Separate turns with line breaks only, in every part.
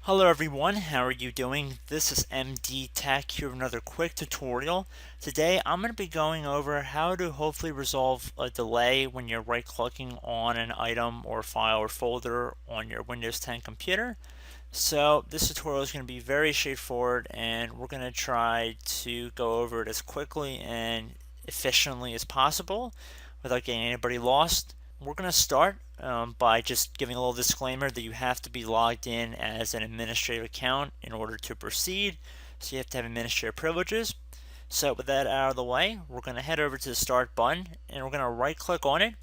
Hello everyone, how are you doing? This is MD Tech here with another quick tutorial. Today I'm going to be going over how to hopefully resolve a delay when you're right clicking on an item or file or folder on your Windows 10 computer. So this tutorial is going to be very straightforward and we're going to try to go over it as quickly and efficiently as possible without getting anybody lost. We're going to start by just giving a little disclaimer that you have to be logged in as an administrative account in order to proceed. So you have to have administrative privileges. So with that out of the way, we're going to head over to the start button and we're going to right click on it.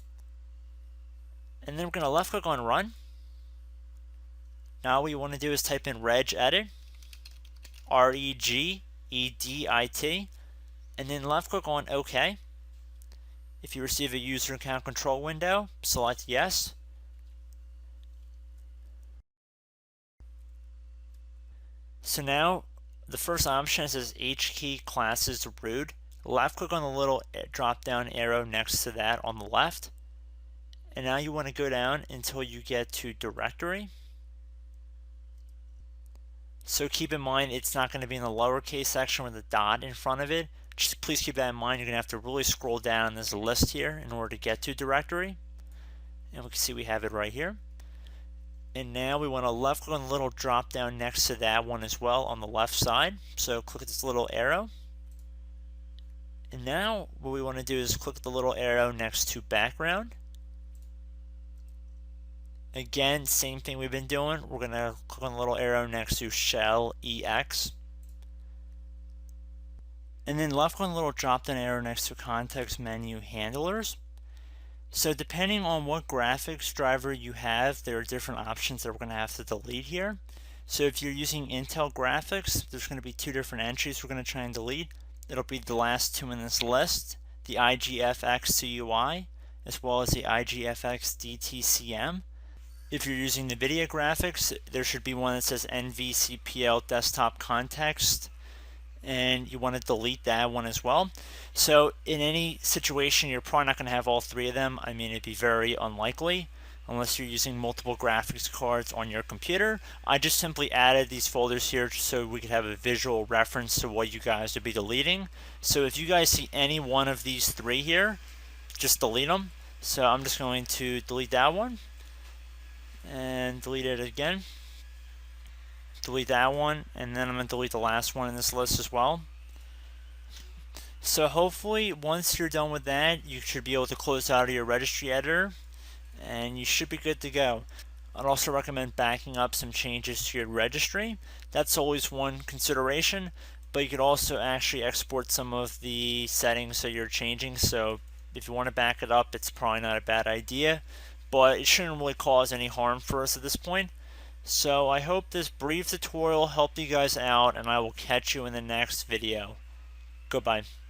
And then we're going to left click on run. Now what you want to do is type in regedit, regedit, and then left click on OK. If you receive a user account control window, select yes. So now the first option says HKey classes root. Left click on the little drop down arrow next to that on the left. And now you want to go down until you get to directory. So keep in mind it's not going to be in the lowercase section with a dot in front of it. Just please keep that in mind. You're going to have to really scroll down this list here in order to get to directory. And we can see we have it right here. And now we want to left click on the little drop down next to that one as well on the left side. So click this little arrow. And now what we want to do is click the little arrow next to background. Again, same thing we've been doing. We're going to click on the little arrow next to shell EX. And then left click on the little drop down arrow next to context menu handlers. So depending on what graphics driver you have, there are different options that we're going to have to delete here. So if you're using Intel graphics, there's going to be two different entries we're going to try and delete. It'll be the last two in this list, the IGFX CUI, as well as the IGFX DTCM. If you're using NVIDIA graphics, there should be one that says NVCPL desktop context, and you want to delete that one as well. So in any situation, you're probably not going to have all three of them. I mean, it'd be very unlikely unless you're using multiple graphics cards on your computer. I just simply added these folders here so we could have a visual reference to what you guys would be deleting. So if you guys see any one of these three here, just delete them. So I'm just going to delete that one and delete it again. Delete that one, and then I'm going to delete the last one in this list as well. So hopefully once you're done with that, you should be able to close out of your registry editor and you should be good to go. I'd also recommend backing up some changes to your registry. That's always one consideration, but you could also actually export some of the settings that you're changing. So if you want to back it up, it's probably not a bad idea, but it shouldn't really cause any harm for us at this point. So I hope this brief tutorial helped you guys out, and I will catch you in the next video. Goodbye.